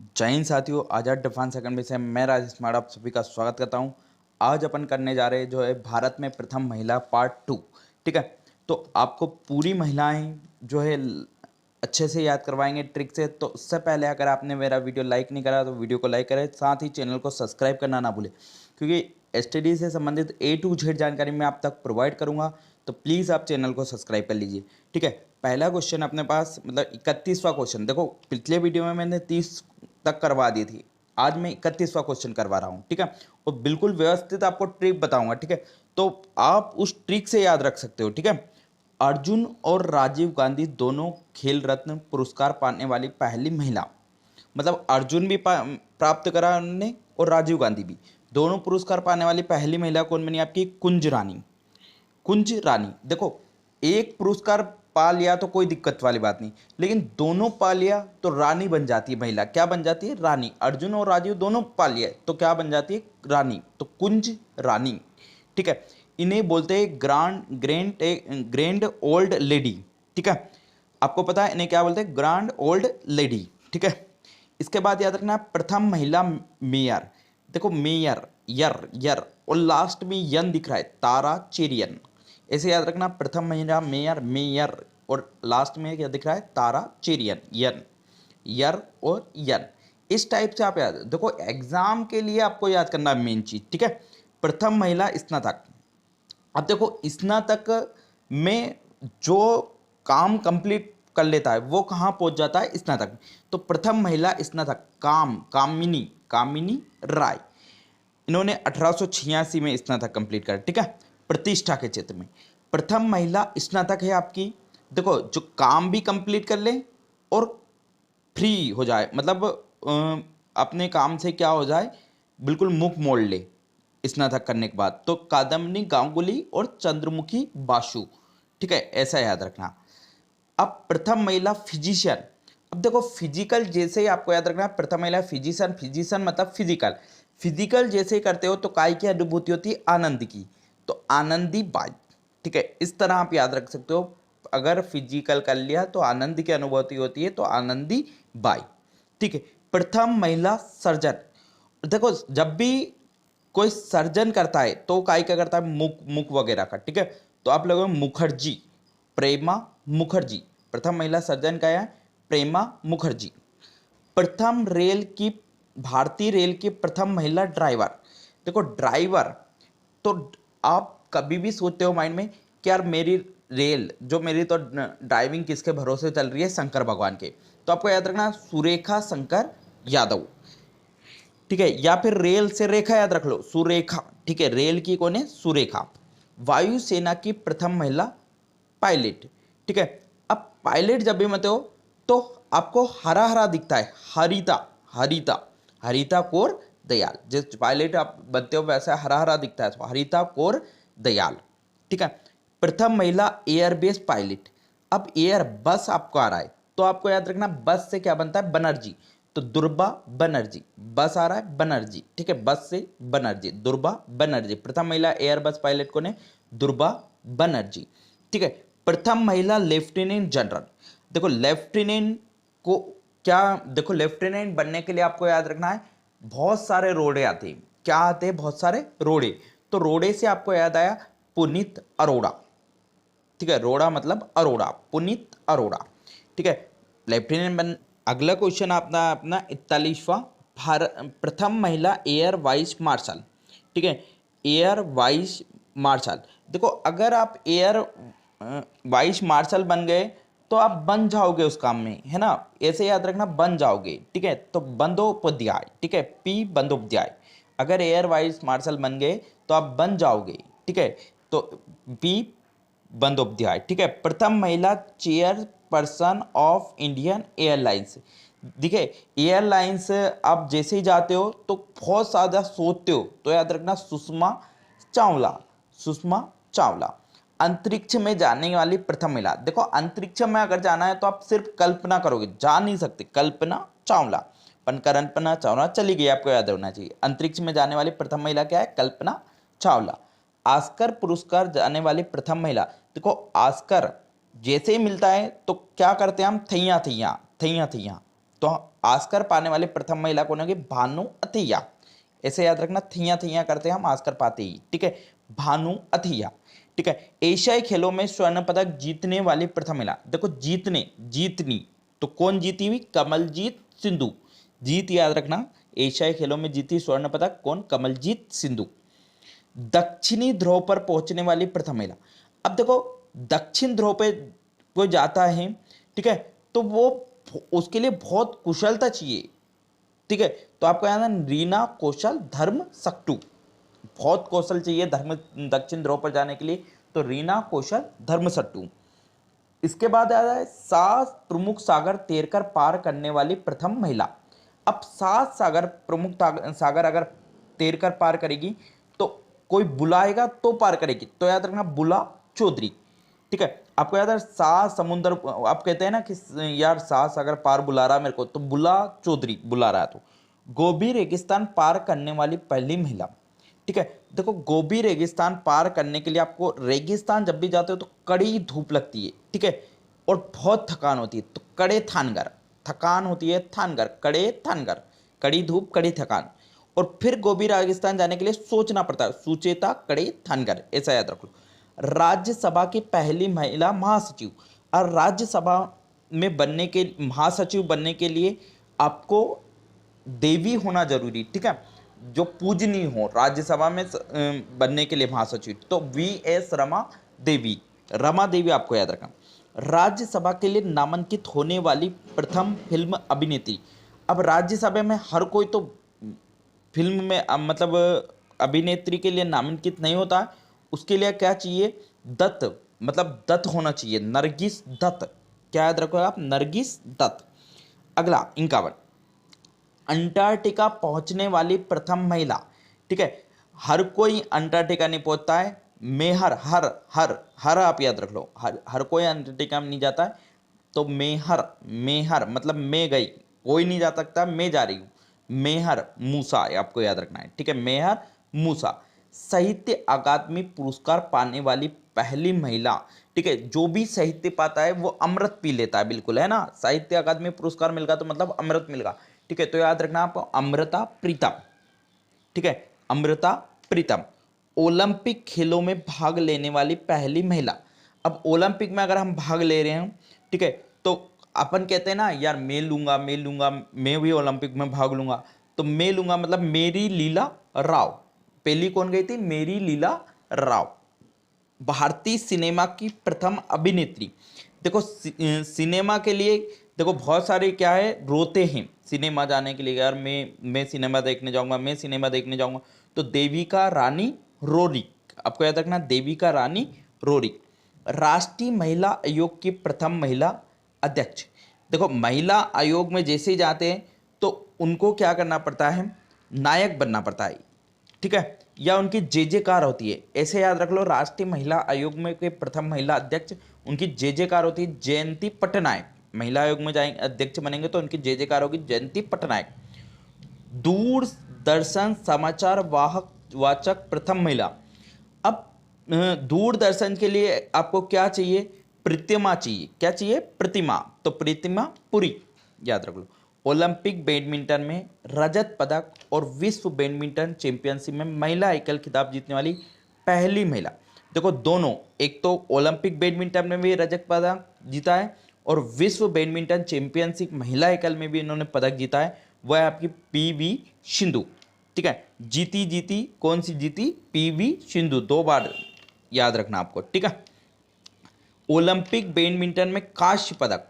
जय हिंद साथियों, आज़ाद defence academy से मैं राजेश स्मार्ट आप सभी का स्वागत करता हूं। आज अपन करने जा रहे हैं जो है भारत में प्रथम महिला पार्ट 2। ठीक है, तो आपको पूरी महिलाएं जो है अच्छे से याद करवाएंगे ट्रिक से। तो उससे पहले अगर आपने मेरा वीडियो लाइक नहीं करा तो वीडियो को लाइक करें, साथ ही चैनल को सब्सक्राइब करना ना भूलें, क्योंकि एसटीडी से संबंधित A to Z जानकारी मैं आप तक प्रोवाइड करूंगा। तो प्लीज़ आप चैनल को सब्सक्राइब कर लीजिए। ठीक है, पहला क्वेश्चन अपने पास मतलब 31वां क्वेश्चन। देखो, पिछले वीडियो में मैंने 30 तक करवा दी थी, आज मैं 31वां क्वेश्चन करवा रहा हूँ। ठीक है, और बिल्कुल व्यवस्थित आपको ट्रिक बताऊंगा। ठीक है, तो आप उस ट्रिक से याद रख सकते हो। ठीक है, अर्जुन और राजीव गांधी दोनों खेल रत्न पुरस्कार पाने वाली पहली महिला, मतलब अर्जुन भी प्राप्त करा उन्होंने और राजीव गांधी भी, दोनों पुरस्कार पाने वाली पहली महिला कौन बनी? आपकी कुंज रानी। कुंज रानी। देखो, एक पुरस्कार पा लिया तो कोई दिक्कत वाली बात नहीं, लेकिन दोनों पा लिया तो रानी बन जाती है महिला। क्या बन जाती है? रानी। अर्जुन और राजीव दोनों पा लिया तो क्या बन जाती है? रानी। तो कुंज रानी। ठीक है, इन्हें बोलते हैं ग्रैंड ओल्ड लेडी। ठीक है, आपको पता है इन्हें क्या बोलते हैं? Grand old lady. ठीक है, इसके बाद याद रखना प्रथम महिला मेयर। देखो, मेयर, यर यर और लास्ट में यन दिख रहा है, तारा चेरियन। ऐसे याद रखना, प्रथम महिला मेयर, मेयर और लास्ट में क्या दिख रहा है? तारा चेरियन, यन, यर और यन। इस टाइप से आप याद, देखो एग्जाम के लिए आपको याद करना है मेन चीज। ठीक है, प्रथम महिला स्नातक। अब देखो, स्नातक में जो काम कंप्लीट कर लेता है वो कहाँ पहुंच जाता है? स्नातक में। तो प्रथम महिला स्नातक कामिनी कामिनी राय, इन्होंने 1886 में स्नातक कंप्लीट करा। ठीक है, प्रतिष्ठा के क्षेत्र में प्रथम महिला स्नातक है आपकी। देखो, जो काम भी कंप्लीट कर ले और फ्री हो जाए, मतलब अपने काम से क्या हो जाए, बिल्कुल मुख मोड़ ले स्नातक करने के बाद, तो कादम्बिनी गांगुली और चंद्रमुखी बासु। ठीक है, ऐसा याद रखना। अब प्रथम महिला फिजिशियन। अब देखो, फिजिकल जैसे ही आपको याद रखना है, प्रथम महिला फिजिशियन। फिजिशियन मतलब फिजिकल। फिजिकल जैसे ही करते हो तो काय की अनुभूति होती है? आनंद की। तो आनंदी बाई। ठीक है, इस तरह आप याद रख सकते हो। अगर फिजिकल कर लिया तो आनंद की अनुभूति होती है, तो आनंदी बाई। ठीक है, प्रथम महिला सर्जन। देखो, जब भी कोई सर्जन करता है तो काय क्या करता है? मुख मुख वगैरह का। ठीक है, तो आप लोगों में मुखर्जी, प्रेमा मुखर्जी। प्रथम महिला सर्जन का है प्रेमा मुखर्जी। प्रथम रेल की, भारतीय रेल की प्रथम महिला ड्राइवर। देखो, ड्राइवर, तो आप कभी भी सोचते हो माइंड में कि यार मेरी रेल जो मेरी, तो ड्राइविंग किसके भरोसे चल रही है? शंकर भगवान के। तो आपको याद रखना सुरेखा शंकर यादव। ठीक है, या फिर रेल से रेखा याद रख लो, सुरेखा। ठीक है, रेल की कौन है? सुरेखा। वायुसेना की प्रथम महिला पायलट। ठीक है, अब पायलट जब भी मत हो तो आपको हरा हरा दिखता है, हरिता, हरिता, हरिता कौर दयाल। जिस पायलट आप बनते हो वैसा हरा हरा दिखता है, तो हरिता कौर दयाल। ठीक है, प्रथम महिला एयरबेस पायलट। अब एयर बस आपको आ रहा है तो आपको याद रखना बस से क्या बनता है? बनर्जी। तो दुर्बा बनर्जी, बस आ रहा है बनर्जी। ठीक है, बस से बनर्जी, दुर्बा बनर्जी। प्रथम महिला एयर बस पायलट कौन है? दुर्बा बनर्जी। ठीक है, प्रथम महिला लेफ्टिनेंट जनरल। देखो, लेफ्टिनेंट को क्या, देखो लेफ्टिनेंट बनने के लिए आपको याद रखना है बहुत सारे रोड़े आते हैं। क्या आते हैं? बहुत सारे रोड़े। तो रोड़े से आपको याद आया पुनीत अरोड़ा। ठीक है, रोड़ा मतलब अरोड़ा, पुनीत अरोड़ा। ठीक है, लेफ्टिनेंट बन। अगला क्वेश्चन अपना अपना 41वां, भारत प्रथम महिला एयर वाइस मार्शल। ठीक है, एयर वाइस मार्शल। देखो, अगर आप एयर वाइस मार्शल बन गए तो आप बन जाओगे उस काम में, है ना? ऐसे याद रखना, बन जाओगे। ठीक है, तो बंदोपाध्याय। ठीक है, पी बंदोपाध्याय। अगर एयर वाइस मार्शल बन गए तो आप बन जाओगे। ठीक है, तो पी बंदोपाध्याय। ठीक है, प्रथम महिला chair person of Indian airlines. देखिए, एयरलाइंस आप जैसे ही जाते हो तो बहुत ज़्यादा सोचते हो, तो याद रखना सुषमा चावला, सुषमा चावला। अंतरिक्ष में जाने वाली प्रथम महिला। देखो, अंतरिक्ष में अगर जाना है तो आप सिर्फ कल्पना करोगे, जा नहीं सकते। कल्पना चावला, पर कल्पना चावला चली गई, आपको याद होना चाहिए। अंतरिक्ष में जाने वाली प्रथम महिला क्या है? कल्पना चावला। ऑस्कर पुरस्कार जाने वाली प्रथम महिला। देखो, ऑस्कर जैसे ही मिलता है तो क्या करते हैं हम? थैया थैया, थैया थैया। तो ऑस्कर पाने वाली प्रथम महिला कौन होगी? भानु अथैया। ऐसे याद रखना, थिया थिया करते हैं हम, ऑस्कर पाते ही, ठीक है, भानु अथैया, ठीक है। एशियाई खेलों में स्वर्ण पदक जीतने वाली प्रथम महिला, देखो जीतनी तो कौन जीती हुई? कमलजीत सिंधु। जीत याद रखना, एशियाई खेलों में जीती स्वर्ण पदक कौन? कमलजीत सिंधु। दक्षिणी ध्रुव पर पहुंचने वाली प्रथम महिला, अब देखो दक्षिण ध्रुव पे कोई जाता है, ठीक है, तो वो उसके लिए बहुत कुशलता चाहिए, ठीक है। तो आपको याद है रीना कौशल धर्म सक्टू, बहुत कौशल चाहिए दक्षिण ध्रुव पर जाने के लिए, तो रीना कौशल धर्म सट्टू। इसके बाद आ जाए 7 प्रमुख सागर तैरकर पार करने वाली प्रथम महिला। अब 7 सागर प्रमुख सागर अगर तैरकर पार करेगी तो कोई बुलाएगा तो पार करेगी, तो याद रखना बुला चौधरी, ठीक है। आपको याद है 7 समुद्र, आप कहते हैं ना कि यार 7 सागर पार बुला रहा है मेरे को, तो बुला चौधरी बुला रहा है। तो गोबी रेगिस्तान पार करने वाली पहली महिला, ठीक है। देखो गोबी रेगिस्तान पार करने के लिए आपको, रेगिस्तान जब भी जाते हो तो कड़ी धूप लगती है, ठीक है, और बहुत थकान होती है, तो कड़े थानगर, थकान होती है थानगर, कड़े थानगर, कड़ी धूप कड़ी थकान। और फिर गोबी रेगिस्तान जाने के लिए सोचना पड़ता है, सुचेता कड़े थानगर, ऐसा याद रख लो। राज्यसभा की पहली महिला महासचिव, और राज्यसभा में बनने के महासचिव बनने के लिए आपको देवी होना जरूरी, ठीक है, जो पूजनीय हो राज्यसभा में बनने के लिए महासचिव, तो वीएस रमा देवी आपको याद रखना। राज्यसभा के लिए नामांकित होने वाली प्रथम फिल्म अभिनेत्री, अब राज्यसभा में हर कोई तो फिल्म में मतलब अभिनेत्री के लिए नामांकित नहीं होता है, उसके लिए क्या चाहिए? दत्त, मतलब दत्त होना चाहिए, नरगिस दत्त, क्या याद रखो आप? नरगिस दत्त। अगला 51, अंटार्कटिका पहुंचने वाली प्रथम महिला, ठीक है, हर कोई अंटार्कटिका नहीं पहुंचता है, मेहर हर हर हर आप याद रख लो, हर कोई अंटार्कटिका में नहीं जाता है, तो मेहर मतलब मैं गई, कोई नहीं जा सकता, मैं जा रही हूँ, मेहर मूसा, आपको याद रखना है, ठीक है, मेहर मूसा। साहित्य अकादमी पुरस्कार पाने वाली पहली महिला, ठीक है, जो भी साहित्य पाता है वो अमृत पी लेता है, बिल्कुल है ना, साहित्य अकादमी पुरस्कार मिलगा तो मतलब अमृत मिलगा, ठीक है, तो याद रखना आपको अमृता प्रीतम, ठीक है, अमृता प्रीतम। ओलंपिक खेलों में भाग लेने वाली पहली महिला, अब ओलंपिक में अगर हम भाग ले रहे हैं, ठीक है, तो अपन कहते हैं ना यार मैं भी ओलंपिक में भाग लूंगा, तो मैं लूंगा मतलब मेरी लीला राव, पहली कौन गई थी? मेरी लीला राव। भारतीय सिनेमा की प्रथम अभिनेत्री, देखो सिनेमा के लिए देखो बहुत सारे क्या है रोते हैं सिनेमा जाने के लिए, यार मैं सिनेमा देखने जाऊंगा, मैं सिनेमा देखने जाऊंगा, तो देविका रानी रोरी, आपको याद रखना देविका रानी रोरी। राष्ट्रीय महिला आयोग की प्रथम महिला अध्यक्ष, देखो महिला आयोग में जैसे ही जाते हैं तो उनको क्या करना पड़ता है? नायक बनना पड़ता है, ठीक है, या उनकी जय जयकार होती है, ऐसे याद रख लो। राष्ट्रीय महिला आयोग में के प्रथम महिला अध्यक्ष, उनकी जय जयकार होती है जयंती पटनायक, महिला आयोग में जाएंगे अध्यक्ष बनेंगे तो उनकी जय जयकार होगी जयंती पटनायक। दूरदर्शन समाचार वाचक प्रथम महिला, अब दूरदर्शन के लिए आपको क्या चाहिए? प्रतिमा चाहिए, क्या चाहिए? प्रतिमा, तो प्रतिमा पुरी याद रख लो। ओलंपिक बैडमिंटन में रजत पदक और विश्व बैडमिंटन चैंपियनशिप में महिला एकल खिताब जीतने वाली पहली महिला, देखो दोनों, एक तो ओलंपिक बैडमिंटन में भी रजत पदक जीता है और विश्व बैडमिंटन चैंपियनशिप महिला एकल में भी इन्होंने पदक जीता है, वह है आपकी पीवी सिंधु, ठीक है, जीती कौन सी जीती? पीवी सिंधु, 2 बार याद रखना आपको, ठीक है। ओलंपिक बैडमिंटन में कांस्य पदक,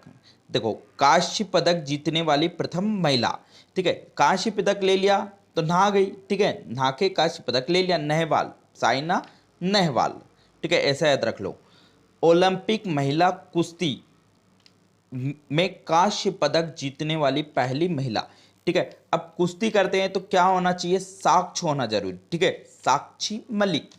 देखो कांस्य पदक जीतने वाली प्रथम महिला, ठीक है, कांस्य पदक ले लिया तो नहा गई, ठीक है, नहा के कांस्य पदक ले लिया, नेहवाल, साइना नेहवाल, ठीक है, ऐसा याद रख लो। ओलंपिक महिला कुश्ती में कांस्य पदक जीतने वाली पहली महिला, ठीक है। अब कुश्ती करते हैं तो क्या होना चाहिए? साक्ष्य होना जरूरी, ठीक है, साक्षी मलिक,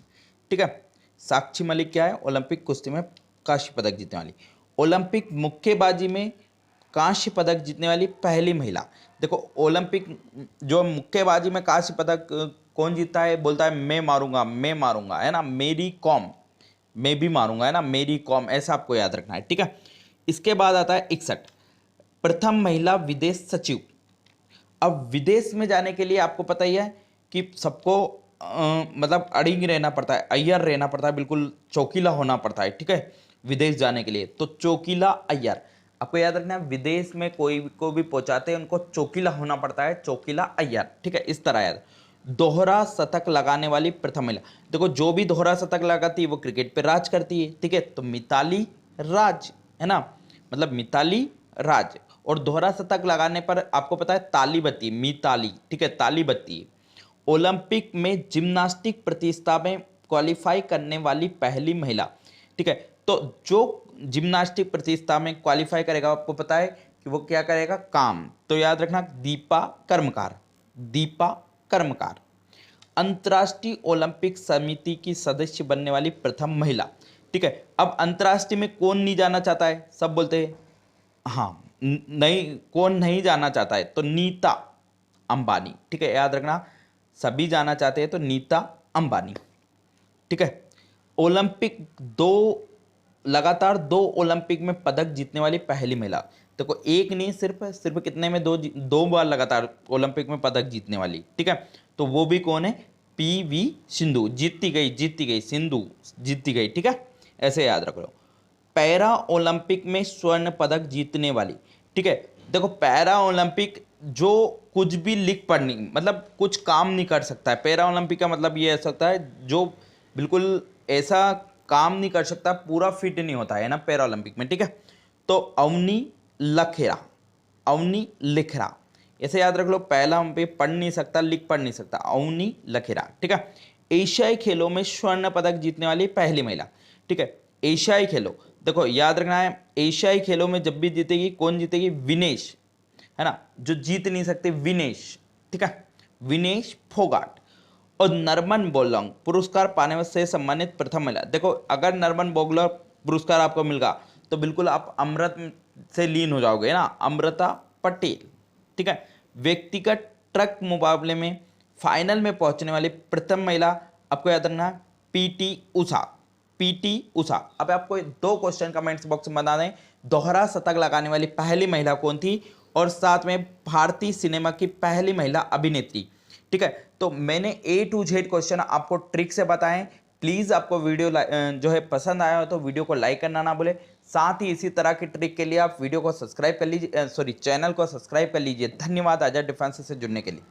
ठीक है, साक्षी मलिक क्या है? ओलंपिक कुश्ती में कांस्य पदक जीतने वाली। ओलंपिक मुक्केबाजी में कांस्य पदक जीतने वाली पहली महिला, देखो ओलंपिक जो मुक्केबाजी में कांस्य पदक कौन जीतता है? बोलता है मैं मारूंगा, है ना, मेरी कॉम, मैं भी मारूंगा, है ना, मेरी कॉम, ऐसा आपको याद रखना है, ठीक है। इसके बाद आता है 61, प्रथम महिला विदेश सचिव। अब विदेश में जाने के लिए आपको पता ही है कि सबको मतलब अड़िग रहना पड़ता है, अय्यर रहना पड़ता है, बिल्कुल चौकीला होना पड़ता है, ठीक है, विदेश जाने के लिए। तो चौकीला अय्यर, आपको याद रखना है, विदेश में कोई को भी पहुंचाते हैं उनको चौकीला होना पड़ता है, चौकीला अय्यर, ठीक है, इस तरह याद। दोहरा शतक लगाने वाली प्रथम महिला, देखो जो भी दोहरा शतक लगाती है वो क्रिकेट पे राज करती है, ठीक है, तो मिताली राज है ना, मतलब मिताली राज। और दोहरा शतक लगाने पर आपको पता है ताली बजती है, मिताली, ठीक है, ताली बजती है। ओलंपिक में जिम्नास्टिक प्रतियोगिता में क्वालिफाई करने वाली पहली महिला, ठीक है, तो जो जिम्नास्टिक प्रतियोगिता में क्वालिफाई करेगा आपको पता है कि वो क्या करेगा, काम, तो याद रखना दीपा कर्मकार, दीपा कर्मकार। अंतर्राष्ट्रीय ओलंपिक समिति की सदस्य बनने वाली प्रथम महिला, ठीक है। अब अंतर्राष्ट्रीय में कौन नहीं जाना चाहता है, सब बोलते हैं हाँ, नहीं, कौन नहीं जाना चाहता है, तो नीता अंबानी, ठीक है, याद रखना सभी जाना चाहते हैं तो नीता अंबानी, ठीक है। ओलंपिक लगातार 2 ओलंपिक में पदक जीतने वाली पहली महिला, देखो एक नहीं, सिर्फ कितने में, 2 बार लगातार ओलंपिक में पदक जीतने वाली, ठीक है, तो वो भी कौन है, पीवी सिंधु, जीतती गई सिंधु जीतती गई, ठीक है, ऐसे याद रख लो। पैरा ओलंपिक में स्वर्ण पदक जीतने वाली, ठीक है, देखो पैरा ओलंपिक जो कुछ भी लिख पढ़ नहीं, मतलब कुछ काम नहीं कर सकता है, पैरा ओलंपिक का मतलब ये हो सकता है जो बिल्कुल ऐसा काम नहीं कर सकता, पूरा फिट नहीं होता है ना पैरा ओलंपिक में, ठीक है, तो अवनी लखेरा, अवनी लिखरा, ऐसे याद रख लो, पहला पे पढ़ नहीं सकता, लिख पढ़ नहीं सकता, अवनी लखेरा, ठीक है। एशियाई खेलों में स्वर्ण पदक जीतने वाली पहली महिला, ठीक है, एशियाई खेलों, देखो याद रखना है, एशियाई खेलों में जब भी जीतेगी, कौन जीतेगी, विनेश, है ना, जो जीत नहीं सकते विनेश, ठीक है, विनेश फोगाट। और नरमन बोलोंग पुरस्कार पाने से सम्मानित प्रथम महिला, देखो अगर नरमन बोगलर पुरस्कार आपको मिल गया तो बिल्कुल आप अमृत से लीन हो जाओगे ना, अमृता पटेल, ठीक है। व्यक्तिगत ट्रक मुकाबले में फाइनल में पहुंचने वाली प्रथम महिला, आपको याद रखना, पीटी उषा, पीटी उषा। अब आपको 2 क्वेश्चन कमेंट्स बॉक्स में बता दें, दोहरा शतक लगाने वाली पहली महिला कौन थी, और साथ में भारतीय सिनेमा की पहली महिला अभिनेत्री, ठीक है। तो मैंने A to Z क्वेश्चन आपको ट्रिक से बताएं। प्लीज़ आपको वीडियो जो है पसंद आया हो तो वीडियो को लाइक करना ना भूले, साथ ही इसी तरह की ट्रिक के लिए आप वीडियो को सब्सक्राइब कर लीजिए, चैनल को सब्सक्राइब कर लीजिए। धन्यवाद आजाद डिफेंस से जुड़ने के लिए।